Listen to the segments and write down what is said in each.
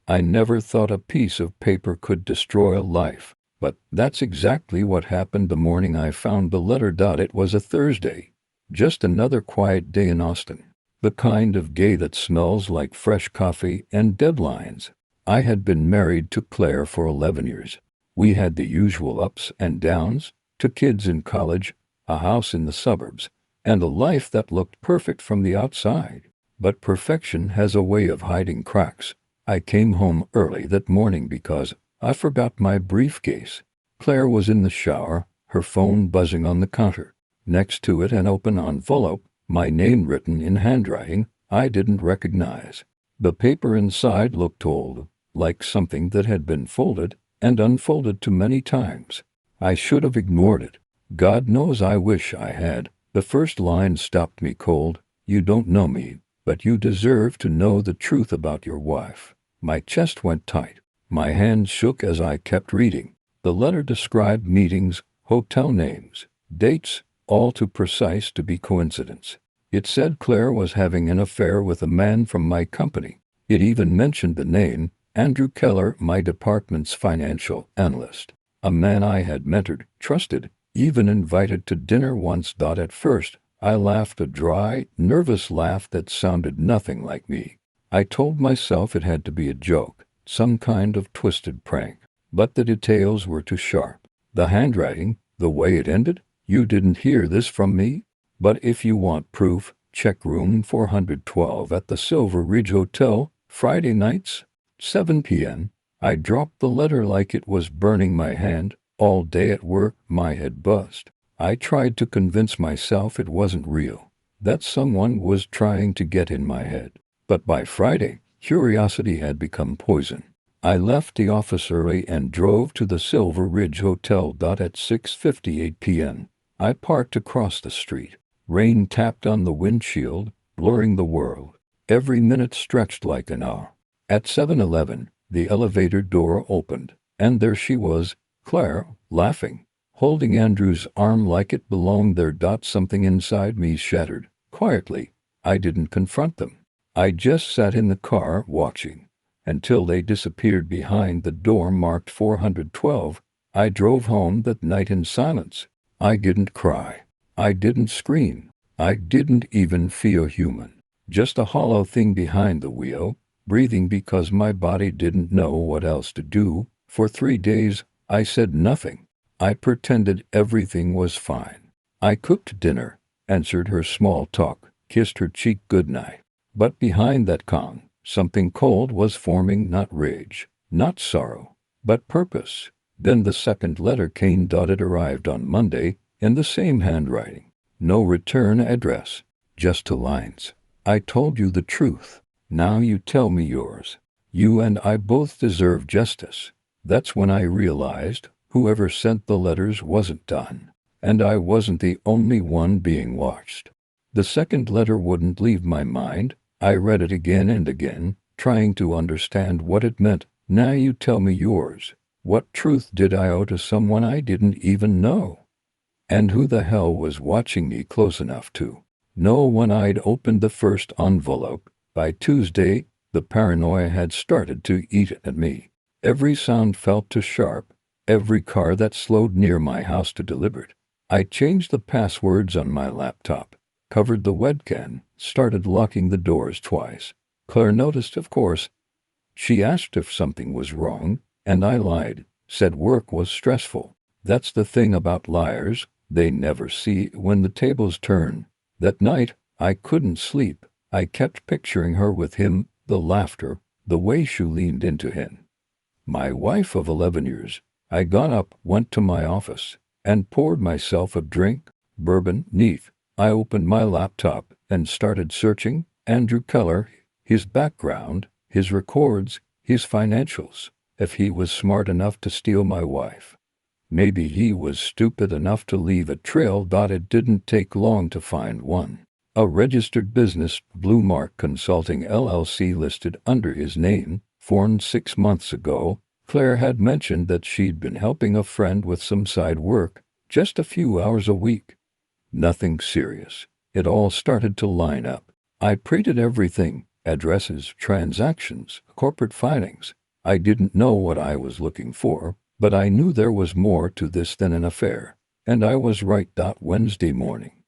I never thought a piece of paper could destroy a life, but that's exactly what happened the morning I found the letter. It was a Thursday. Just another quiet day in Austin. The kind of day that smells like fresh coffee and deadlines. I had been married to Claire for 11 years. We had the usual ups and downs, 2 kids in college, a house in the suburbs, and a life that looked perfect from the outside. But perfection has a way of hiding cracks. I came home early that morning because I forgot my briefcase. Claire was in the shower, her phone buzzing on the counter. Next to it an open envelope, my name written in handwriting I didn't recognize. The paper inside looked old, like something that had been folded and unfolded too many times. I should have ignored it. God knows I wish I had. The first line stopped me cold. You don't know me, but you deserve to know the truth about your wife. My chest went tight. My hands shook as I kept reading. The letter described meetings, hotel names, dates, all too precise to be coincidence. It said Claire was having an affair with a man from my company. It even mentioned the name, Andrew Keller, my department's financial analyst. A man I had mentored, trusted, even invited to dinner once. At first, I laughed, a dry, nervous laugh that sounded nothing like me. I told myself it had to be a joke, some kind of twisted prank. But the details were too sharp. The handwriting, the way it ended, you didn't hear this from me? But if you want proof, check room 412 at the Silver Ridge Hotel, Friday nights, 7 p.m. I dropped the letter like it was burning my hand. All day at work, my head buzzed. I tried to convince myself it wasn't real, that someone was trying to get in my head. But by Friday, curiosity had become poison. I left the office early and drove to the Silver Ridge Hotel. At 6:58 p.m., I parked across the street. Rain tapped on the windshield, blurring the world. Every minute stretched like an hour. At 7:11, the elevator door opened, and there she was, Claire, laughing, holding Andrew's arm like it belonged there. Something inside me shattered. Quietly, I didn't confront them. I just sat in the car watching until they disappeared behind the door marked 412. I drove home that night in silence. I didn't cry. I didn't scream. I didn't even feel human. Just a hollow thing behind the wheel, breathing because my body didn't know what else to do. For 3 days, I said nothing. I pretended everything was fine. I cooked dinner, answered her small talk, kissed her cheek goodnight. But behind that calm, something cold was forming, not rage, not sorrow, but purpose. Then the second letter came. It arrived on Monday, in the same handwriting. No return address, just 2 lines. I told you the truth. Now you tell me yours. You and I both deserve justice. That's when I realized whoever sent the letters wasn't done, and I wasn't the only one being watched. The second letter wouldn't leave my mind. I read it again and again, trying to understand what it meant. Now you tell me yours. What truth did I owe to someone I didn't even know? And who the hell was watching me close enough to know when I'd opened the first envelope? By Tuesday, the paranoia had started to eat at me. Every sound felt too sharp. Every car that slowed near my house to deliver it. I changed the passwords on my laptop, covered the webcam, started locking the doors twice. Claire noticed, of course. She asked if something was wrong, and I lied, said work was stressful. That's the thing about liars, they never see when the tables turn. That night, I couldn't sleep. I kept picturing her with him, the laughter, the way she leaned into him. My wife of 11 years. I got up, went to my office, and poured myself a drink, bourbon, neat. I opened my laptop and started searching. Andrew Keller, his background, his records, his financials. If he was smart enough to steal my wife, maybe he was stupid enough to leave a trail. It didn't take long to find one. A registered business, Blue Mark Consulting LLC, listed under his name, formed 6 months ago. Claire had mentioned that she'd been helping a friend with some side work, just a few hours a week. Nothing serious. It all started to line up. I pre-did everything, addresses, transactions, corporate filings. I didn't know what I was looking for, but I knew there was more to this than an affair. And I was right. Wednesday morning,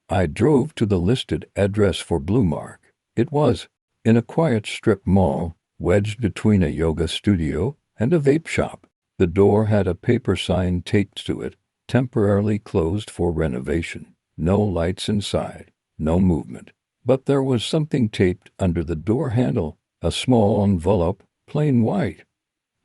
I drove to the listed address for Blue Mark. It was in a quiet strip mall, wedged between a yoga studio and a vape shop. The door had a paper sign taped to it, temporarily closed for renovation. No lights inside, no movement. But there was something taped under the door handle, a small envelope, plain white.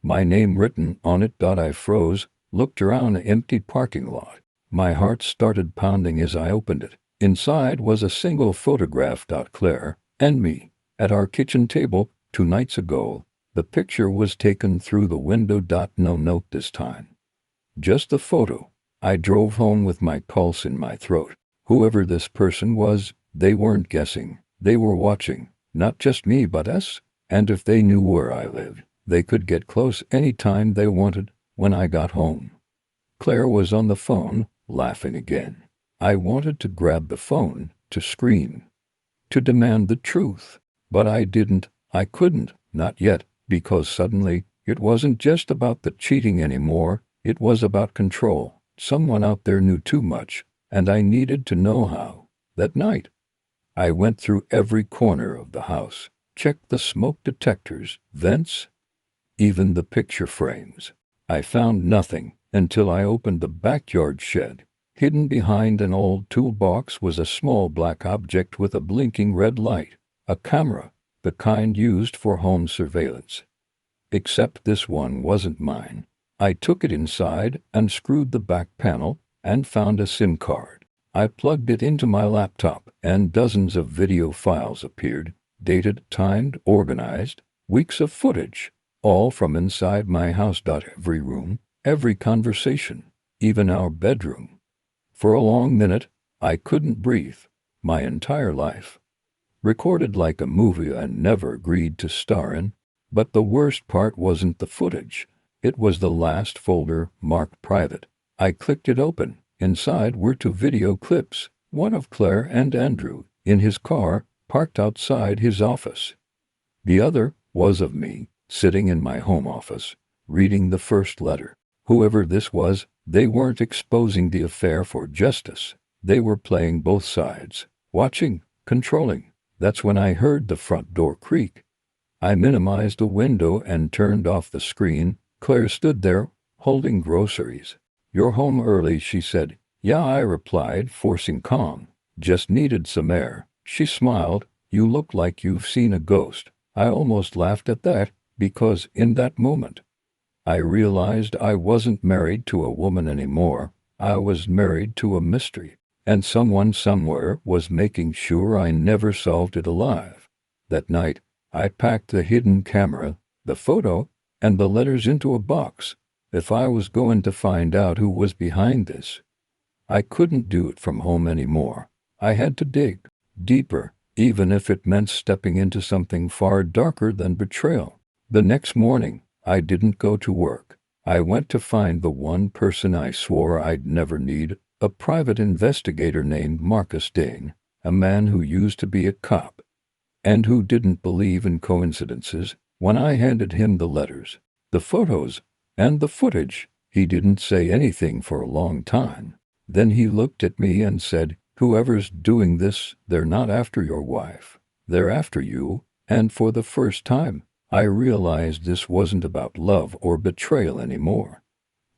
My name written on it. I froze, looked around the empty parking lot. My heart started pounding as I opened it. Inside was a single photograph. Claire and me, at our kitchen table, 2 nights ago. The picture was taken through the window. No note this time. Just the photo. I drove home with my pulse in my throat. Whoever this person was, they weren't guessing. They were watching, not just me but us. And if they knew where I lived, they could get close any time they wanted. When I got home, Claire was on the phone, laughing again. I wanted to grab the phone, to scream, to demand the truth. But I didn't. I couldn't, not yet, because suddenly, it wasn't just about the cheating anymore. It was about control. Someone out there knew too much, and I needed to know how. That night, I went through every corner of the house, checked the smoke detectors, vents, even the picture frames. I found nothing until I opened the backyard shed. Hidden behind an old toolbox was a small black object with a blinking red light, a camera, the kind used for home surveillance. Except this one wasn't mine. I took it inside, unscrewed the back panel, and found a SIM card. I plugged it into my laptop, and dozens of video files appeared, dated, timed, organized, weeks of footage, all from inside my house. Every room, every conversation, even our bedroom. For a long minute, I couldn't breathe. My entire life, recorded like a movie I never agreed to star in. But the worst part wasn't the footage. It was the last folder, marked private. I clicked it open. Inside were 2 video clips, one of Claire and Andrew, in his car, parked outside his office. The other was of me, sitting in my home office, reading the first letter. Whoever this was, they weren't exposing the affair for justice. They were playing both sides, watching, controlling. That's when I heard the front door creak. I minimized the window and turned off the screen. Claire stood there, holding groceries. "You're home early," she said. "Yeah," I replied, forcing calm. "Just needed some air." She smiled. "You look like you've seen a ghost." I almost laughed at that, because in that moment, I realized I wasn't married to a woman anymore. I was married to a mystery, and someone somewhere was making sure I never solved it alive. That night, I packed the hidden camera, the photo, and the letters into a box. If I was going to find out who was behind this, I couldn't do it from home anymore. I had to dig deeper, even if it meant stepping into something far darker than betrayal. The next morning, I didn't go to work. I went to find the one person I swore I'd never need, a private investigator named Marcus Dane, a man who used to be a cop, and who didn't believe in coincidences. When I handed him the letters, the photos, and the footage, he didn't say anything for a long time. Then he looked at me and said, "Whoever's doing this, they're not after your wife. They're after you." And for the first time, I realized this wasn't about love or betrayal anymore.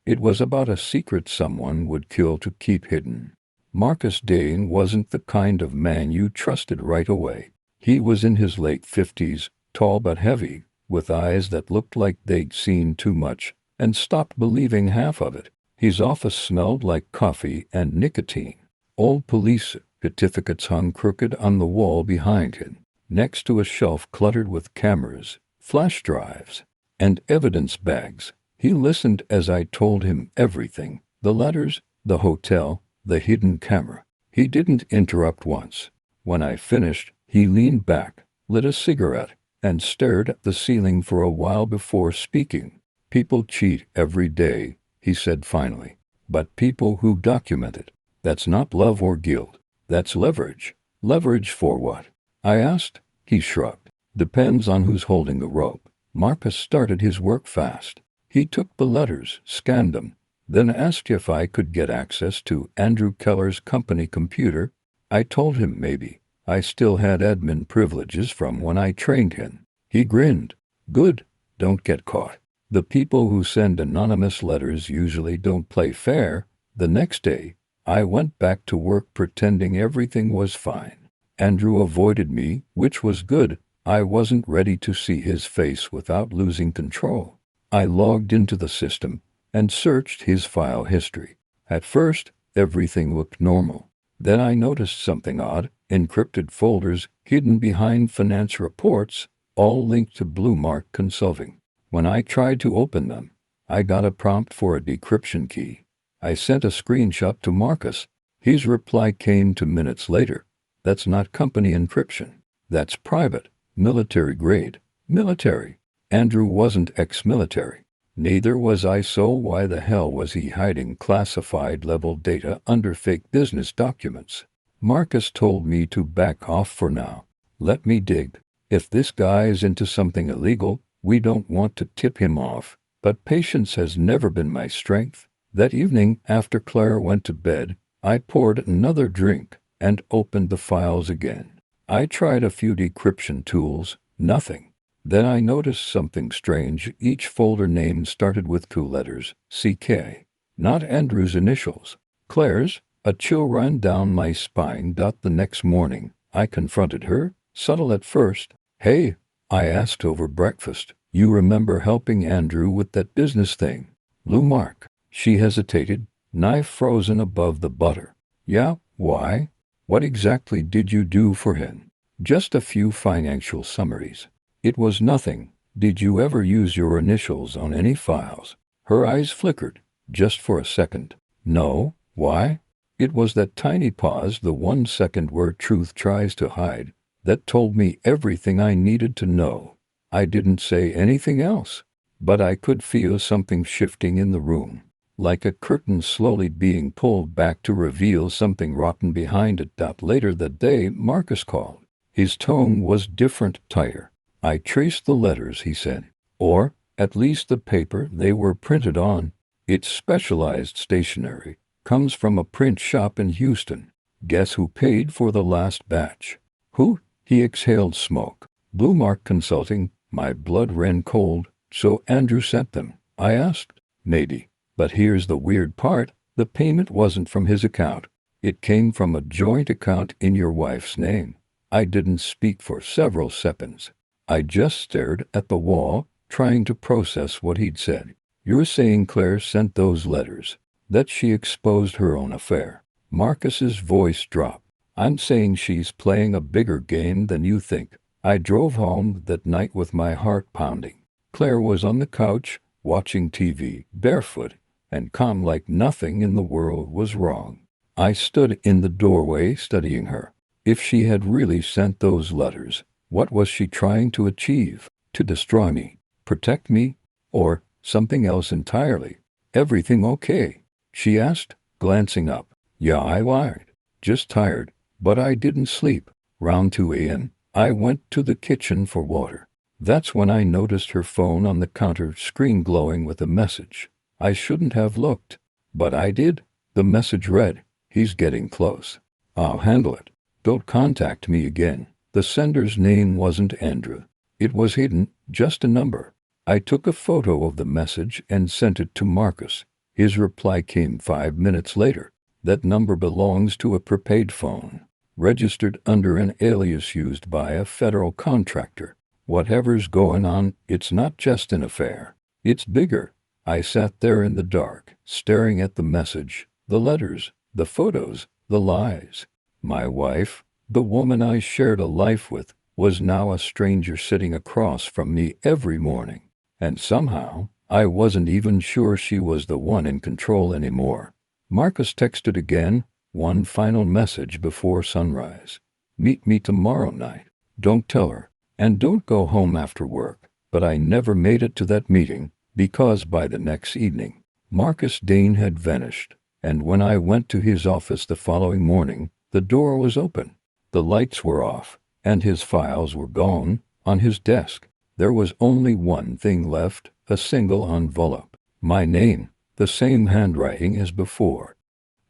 It was about a secret someone would kill to keep hidden. Marcus Dane wasn't the kind of man you trusted right away. He was in his late 50s, tall but heavy, with eyes that looked like they'd seen too much and stopped believing half of it. His office smelled like coffee and nicotine. Old police certificates hung crooked on the wall behind him, next to a shelf cluttered with cameras, flash drives, and evidence bags. He listened as I told him everything: the letters, the hotel, the hidden camera. He didn't interrupt once. When I finished, he leaned back, lit a cigarette, and stared at the ceiling for a while before speaking. "People cheat every day," he said finally. "But people who document it, that's not love or guilt. That's leverage." "Leverage for what?" I asked. He shrugged. Depends on who's holding the rope. Marcus started his work fast. He took the letters, scanned them, then asked if I could get access to Andrew Keller's company computer. I told him maybe. I still had admin privileges from when I trained him. He grinned. Good, don't get caught. The people who send anonymous letters usually don't play fair. The next day, I went back to work pretending everything was fine. Andrew avoided me, which was good. I wasn't ready to see his face without losing control. I logged into the system and searched his file history. At first, everything looked normal. Then I noticed something odd. Encrypted folders hidden behind finance reports, all linked to Blue Mark Consulting. When I tried to open them, I got a prompt for a decryption key. I sent a screenshot to Marcus. His reply came 2 minutes later. That's not company encryption. That's private, military grade. Military. Andrew wasn't ex-military. Neither was I, so why the hell was he hiding classified level data under fake business documents? Marcus told me to back off for now. Let me dig. If this guy is into something illegal, we don't want to tip him off. But patience has never been my strength. That evening, after Claire went to bed, I poured another drink and opened the files again. I tried a few decryption tools. Nothing. Then I noticed something strange. Each folder name started with 2 letters, CK. Not Andrew's initials. Claire's. A chill ran down my spine. The next morning, I confronted her, subtle at first. Hey, I asked over breakfast, you remember helping Andrew with that business thing? Blue Mark. She hesitated, knife frozen above the butter. Yeah, why? What exactly did you do for him? Just a few financial summaries. It was nothing. Did you ever use your initials on any files? Her eyes flickered, just for a second. No, why? It was that tiny pause, the 1 second where truth tries to hide, that told me everything I needed to know. I didn't say anything else, but I could feel something shifting in the room, like a curtain slowly being pulled back to reveal something rotten behind it. Later that day, Marcus called. His tone was different, tighter. I traced the letters, he said, or at least the paper they were printed on. It's specialized stationery. Comes from a print shop in Houston. Guess who paid for the last batch? Who? He exhaled smoke. Blue Mark Consulting. My blood ran cold. So Andrew sent them? I asked. Maybe. But here's the weird part. The payment wasn't from his account. It came from a joint account in your wife's name. I didn't speak for several seconds. I just stared at the wall, trying to process what he'd said. You're saying Claire sent those letters? That she exposed her own affair? Marcus's voice dropped. I'm saying she's playing a bigger game than you think. I drove home that night with my heart pounding. Claire was on the couch, watching TV, barefoot, and calm, like nothing in the world was wrong. I stood in the doorway studying her. If she had really sent those letters, what was she trying to achieve? To destroy me? Protect me? Or something else entirely? Everything okay? She asked, glancing up. Yeah, I lied. Just tired, but I didn't sleep. Round 2 a.m., I went to the kitchen for water. That's when I noticed her phone on the counter, screen glowing with a message. I shouldn't have looked, but I did. The message read, he's getting close. I'll handle it. Don't contact me again. The sender's name wasn't Andrew. It was hidden, just a number. I took a photo of the message and sent it to Marcus. His reply came 5 minutes later. That number belongs to a prepaid phone, registered under an alias used by a federal contractor. Whatever's going on, it's not just an affair. It's bigger. I sat there in the dark, staring at the message, the letters, the photos, the lies. My wife, the woman I shared a life with, was now a stranger sitting across from me every morning. And somehow, I wasn't even sure she was the one in control anymore. Marcus texted again, one final message before sunrise. Meet me tomorrow night. Don't tell her. And don't go home after work. But I never made it to that meeting, because by the next evening, Marcus Dane had vanished. And when I went to his office the following morning, the door was open. The lights were off, and his files were gone. On his desk, there was only one thing left, a single envelope. My name, the same handwriting as before.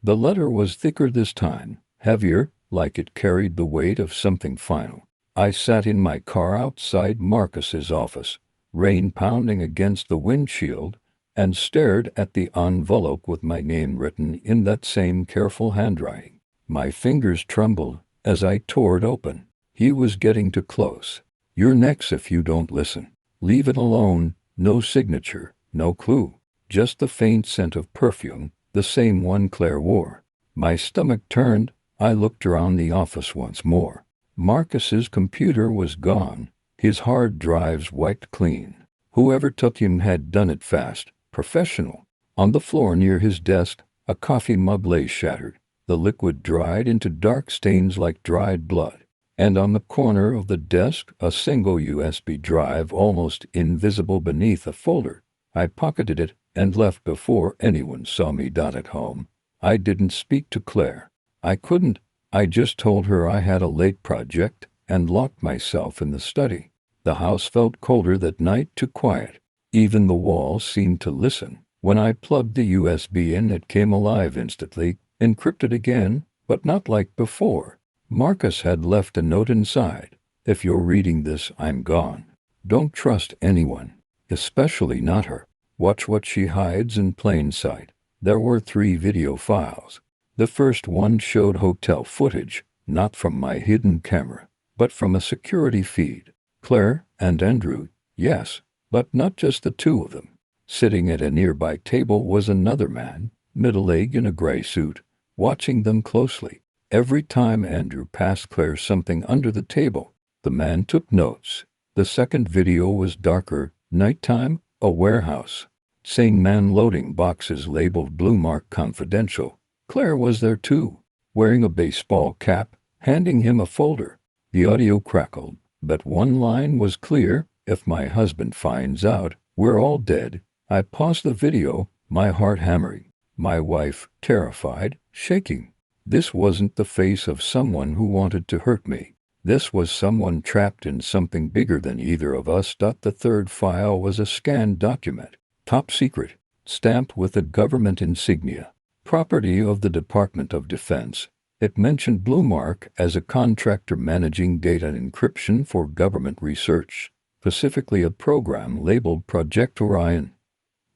The letter was thicker this time, heavier, like it carried the weight of something final. I sat in my car outside Marcus's office, rain pounding against the windshield, and stared at the envelope with my name written in that same careful handwriting. My fingers trembled as I tore it open. He was getting too close. "You're next if you don't listen. Leave it alone." No signature, no clue, just the faint scent of perfume, the same one Claire wore. My stomach turned. I looked around the office once more. Marcus's computer was gone, his hard drives wiped clean. Whoever took him had done it fast, professional. On the floor near his desk, a coffee mug lay shattered, the liquid dried into dark stains like dried blood. And on the corner of the desk, a single USB drive almost invisible beneath a folder. I pocketed it and left before anyone saw me. At home, I didn't speak to Claire. I couldn't. I just told her I had a late project and locked myself in the study. The house felt colder that night, too quiet. Even the walls seemed to listen. When I plugged the USB in, it came alive instantly, encrypted again, but not like before. Marcus had left a note inside. "If you're reading this, I'm gone. Don't trust anyone, especially not her. Watch what she hides in plain sight." There were 3 video files. The first one showed hotel footage, not from my hidden camera, but from a security feed. Claire and Andrew, yes, but not just the two of them. Sitting at a nearby table was another man, middle-aged in a gray suit, watching them closely. Every time Andrew passed Claire something under the table, the man took notes. The second video was darker, nighttime, a warehouse. Same man loading boxes labeled Blue Mark Confidential. Claire was there too, wearing a baseball cap, handing him a folder. The audio crackled, but one line was clear: "If my husband finds out, we're all dead." I paused the video, my heart hammering. My wife, terrified, shaking. This wasn't the face of someone who wanted to hurt me. This was someone trapped in something bigger than either of us. The third file was a scanned document, top secret, stamped with a government insignia. Property of the Department of Defense. It mentioned Blue Mark as a contractor managing data encryption for government research, specifically a program labeled Project Orion.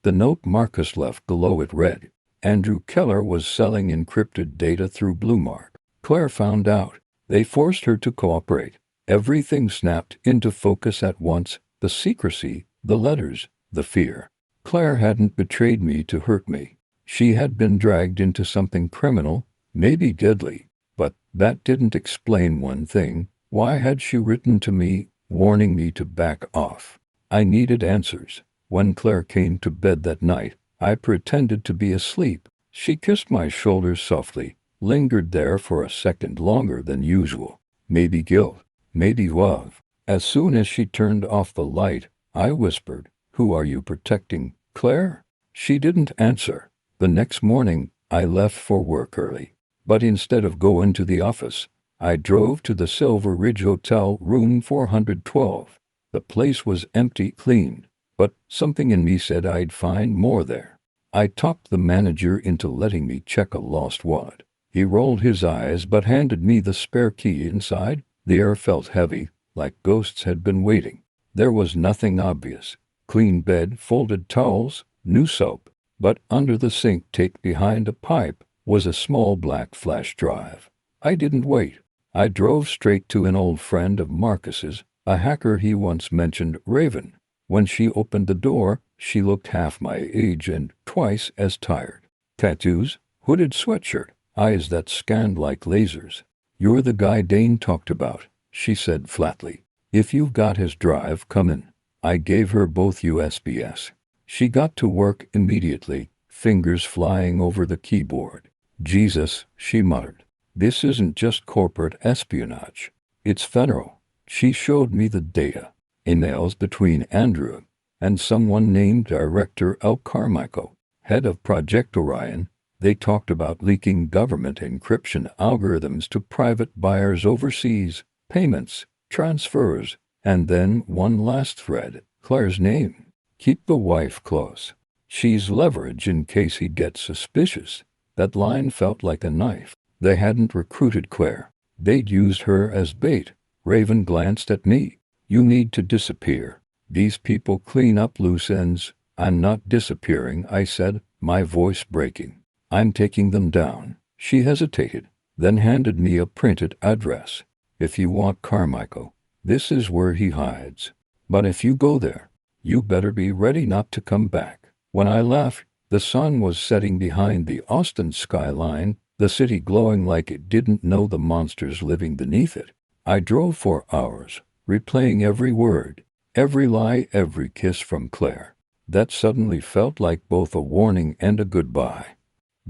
The note Marcus left below it read, "Andrew Keller was selling encrypted data through Blue Mark. Claire found out. They forced her to cooperate." Everything snapped into focus at once: the secrecy, the letters, the fear. Claire hadn't betrayed me to hurt me. She had been dragged into something criminal, maybe deadly, but that didn't explain one thing. Why had she written to me, warning me to back off? I needed answers. When Claire came to bed that night, I pretended to be asleep. She kissed my shoulder softly, lingered there for a second longer than usual. Maybe guilt, maybe love. As soon as she turned off the light, I whispered, "Who are you protecting, Claire?" She didn't answer. The next morning, I left for work early. But instead of going to the office, I drove to the Silver Ridge Hotel, room 412. The place was empty, clean, but something in me said I'd find more there. I talked the manager into letting me check a lost wallet. He rolled his eyes but handed me the spare key inside. The air felt heavy, like ghosts had been waiting. There was nothing obvious. Clean bed, folded towels, new soap. But under the sink, taped behind a pipe, was a small black flash drive. I didn't wait. I drove straight to an old friend of Marcus's, a hacker he once mentioned, Raven. When she opened the door, she looked half my age and twice as tired. Tattoos, hooded sweatshirt, eyes that scanned like lasers. "You're the guy Dane talked about," she said flatly. "If you've got his drive, come in." I gave her both USBs. She got to work immediately, fingers flying over the keyboard. "Jesus," she muttered. "This isn't just corporate espionage. It's federal." She showed me the data. Emails between Andrew and someone named Director L. Carmichael, head of Project Orion. They talked about leaking government encryption algorithms to private buyers overseas, payments, transfers, And then one last thread, Claire's name. Keep the wife close. She's leverage in case he gets suspicious. That line felt like a knife. They hadn't recruited Claire. They'd used her as bait. Raven glanced at me. You need to disappear. These people clean up loose ends. I'm not disappearing, I said, my voice breaking. I'm taking them down. She hesitated, then handed me a printed address. If you want Carmichael, this is where he hides. But if you go there, you better be ready not to come back. When I left, the sun was setting behind the Austin skyline, the city glowing like it didn't know the monsters living beneath it. I drove for hours, replaying every word, every lie, every kiss from Claire. That suddenly felt like both a warning and a goodbye.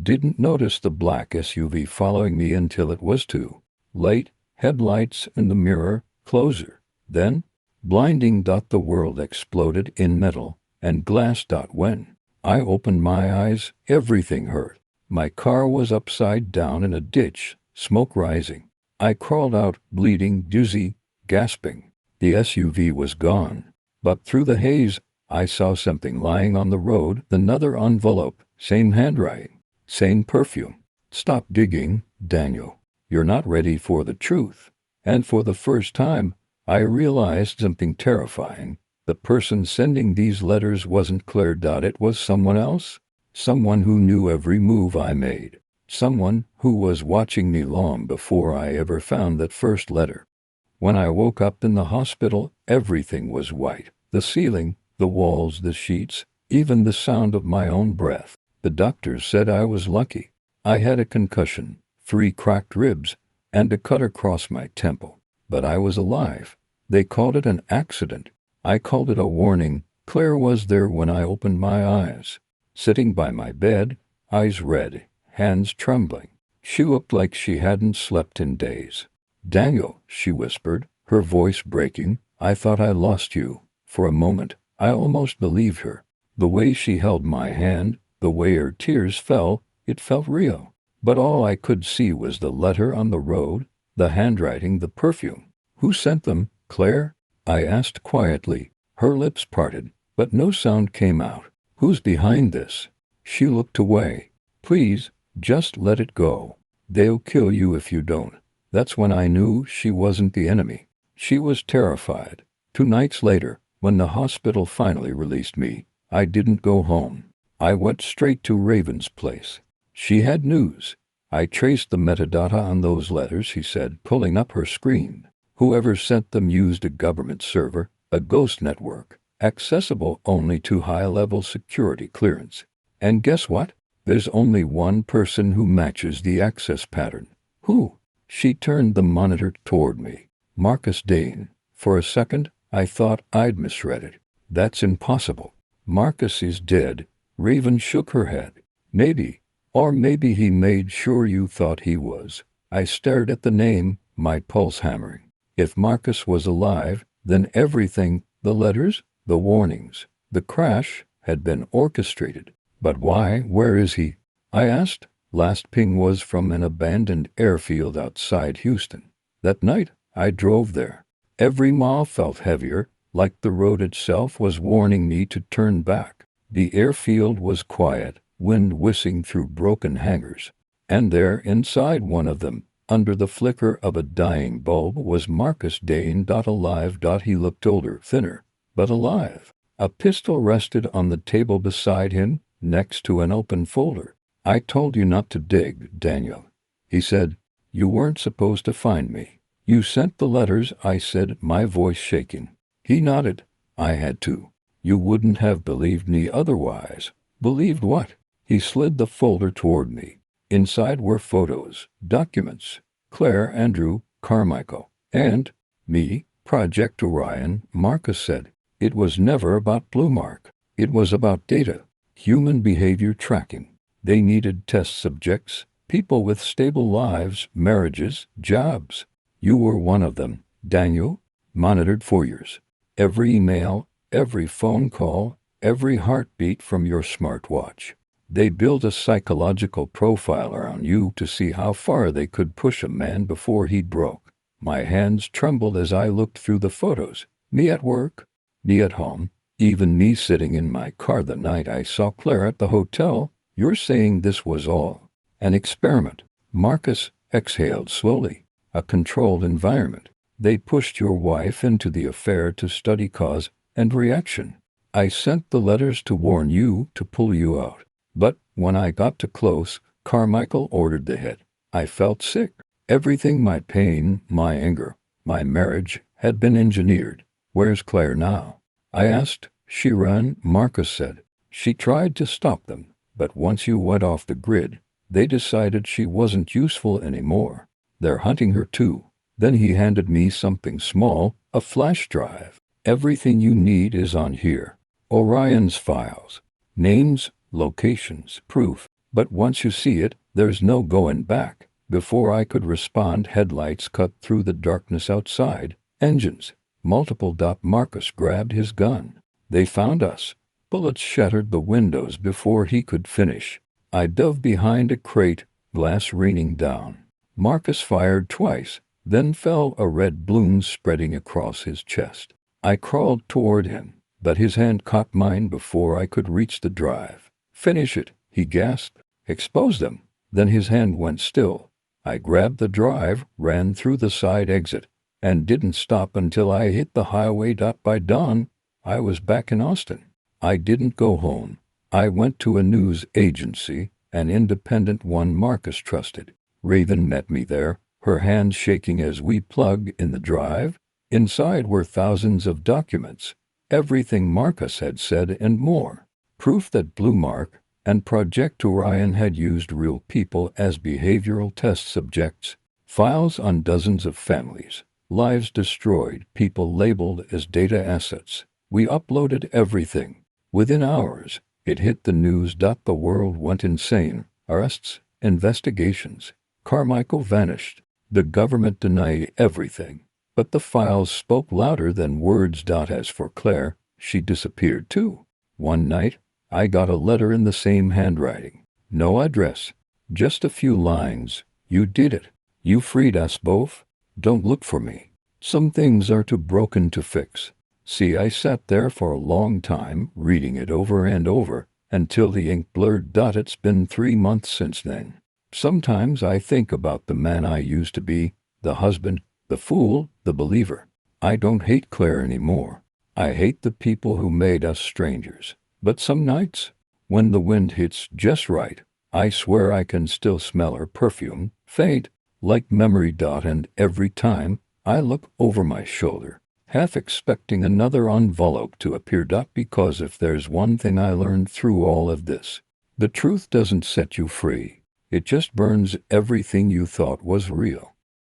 Didn't notice the black SUV following me until it was too late. Headlights in the mirror, closer. Then, blinding. The world exploded in metal and glass. When I opened my eyes, everything hurt. My car was upside down in a ditch, smoke rising. I crawled out, bleeding, dizzy, gasping. The SUV was gone. But through the haze, I saw something lying on the road, another envelope, same handwriting, same perfume. Stop digging, Daniel. You're not ready for the truth. And for the first time, I realized something terrifying. The person sending these letters wasn't Claire. It was someone else. Someone who knew every move I made. Someone who was watching me long before I ever found that first letter. When I woke up in the hospital, everything was white. The ceiling, the walls, the sheets, even the sound of my own breath. The doctors said I was lucky. I had a concussion, 3 cracked ribs, and a cut across my temple. But I was alive. They called it an accident. I called it a warning. Claire was there when I opened my eyes. Sitting by my bed, eyes red, hands trembling. She looked like she hadn't slept in days. Daniel, she whispered, her voice breaking, I thought I lost you. For a moment, I almost believed her. The way she held my hand, the way her tears fell, it felt real. But all I could see was the letter on the road, the handwriting, the perfume. Who sent them, Claire? I asked quietly. Her lips parted, but no sound came out. Who's behind this? She looked away. Please, just let it go. They'll kill you if you don't. That's when I knew she wasn't the enemy. She was terrified. 2 nights later, when the hospital finally released me, I didn't go home. I went straight to Raven's place. She had news. I traced the metadata on those letters, he said, pulling up her screen. Whoever sent them used a government server, a ghost network, accessible only to high-level security clearance. And guess what? There's only one person who matches the access pattern. Who? She turned the monitor toward me. Marcus Dane. For a second, I thought I'd misread it. That's impossible. Marcus is dead. Raven shook her head. Maybe. Or maybe he made sure you thought he was. I stared at the name, my pulse hammering. If Marcus was alive, then everything, the letters, the warnings, the crash, had been orchestrated. But why? Where is he? I asked. Last ping was from an abandoned airfield outside Houston. That night, I drove there. Every mile felt heavier, like the road itself was warning me to turn back. The airfield was quiet, wind whistling through broken hangars. And there, inside one of them, under the flicker of a dying bulb, was Marcus Dane. Alive. He looked older, thinner, but alive. A pistol rested on the table beside him, next to an open folder. I told you not to dig, Daniel. He said, you weren't supposed to find me. You sent the letters, I said, my voice shaking. He nodded. I had to. You wouldn't have believed me otherwise. Believed what? He slid the folder toward me. Inside were photos, documents. Claire, Andrew, Carmichael, and me, Project Orion. Marcus said. It was never about Blue Mark. It was about data, human behavior tracking. They needed test subjects, people with stable lives, marriages, jobs. You were one of them, Daniel, monitored for years. Every email, every phone call, every heartbeat from your smartwatch. They built a psychological profile around you to see how far they could push a man before he broke. My hands trembled as I looked through the photos. Me at work, me at home, even me sitting in my car the night I saw Claire at the hotel. You're saying this was all an experiment. Marcus exhaled slowly. A controlled environment. They pushed your wife into the affair to study cause and reaction. I sent the letters to warn you to pull you out. But when I got too close, Carmichael ordered the hit. I felt sick. Everything, my pain, my anger, my marriage, had been engineered. Where's Claire now? I asked. She ran, Marcus said. She tried to stop them, but once you went off the grid, they decided she wasn't useful anymore. They're hunting her too. Then he handed me something small, a flash drive. Everything you need is on here. Orion's files. Names, locations, proof. But once you see it, there's no going back. Before I could respond, headlights cut through the darkness outside. Engines. Multiple. Marcus grabbed his gun. They found us. Bullets shattered the windows before he could finish. I dove behind a crate, glass raining down. Marcus fired twice, then fell, a red bloom spreading across his chest. I crawled toward him, but his hand caught mine before I could reach the drive. Finish it, he gasped. Expose them. Then his hand went still. I grabbed the drive, ran through the side exit, and didn't stop until I hit the highway. By dawn, I was back in Austin. I didn't go home. I went to a news agency, an independent one Marcus trusted. Raven met me there, her hand shaking as we plugged in the drive. Inside were thousands of documents, everything Marcus had said and more. Proof that Blue Mark and Project Orion had used real people as behavioral test subjects. Files on dozens of families, lives destroyed, people labeled as data assets. We uploaded everything. Within hours, it hit the news. The world went insane. Arrests, investigations. Carmichael vanished. The government denied everything. But the files spoke louder than words. As for Claire, she disappeared too. One night, I got a letter in the same handwriting. No address. Just a few lines. You did it. You freed us both. Don't look for me. Some things are too broken to fix. See, I sat there for a long time, reading it over and over, until the ink blurred. It's been 3 months since then. Sometimes I think about the man I used to be, the husband, the fool, the believer. I don't hate Claire anymore. I hate the people who made us strangers. But some nights, when the wind hits just right, I swear I can still smell her perfume, faint, like memory. And every time, I look over my shoulder, half expecting another envelope to appear. Because if there's one thing I learned through all of this, the truth doesn't set you free. It just burns everything you thought was real.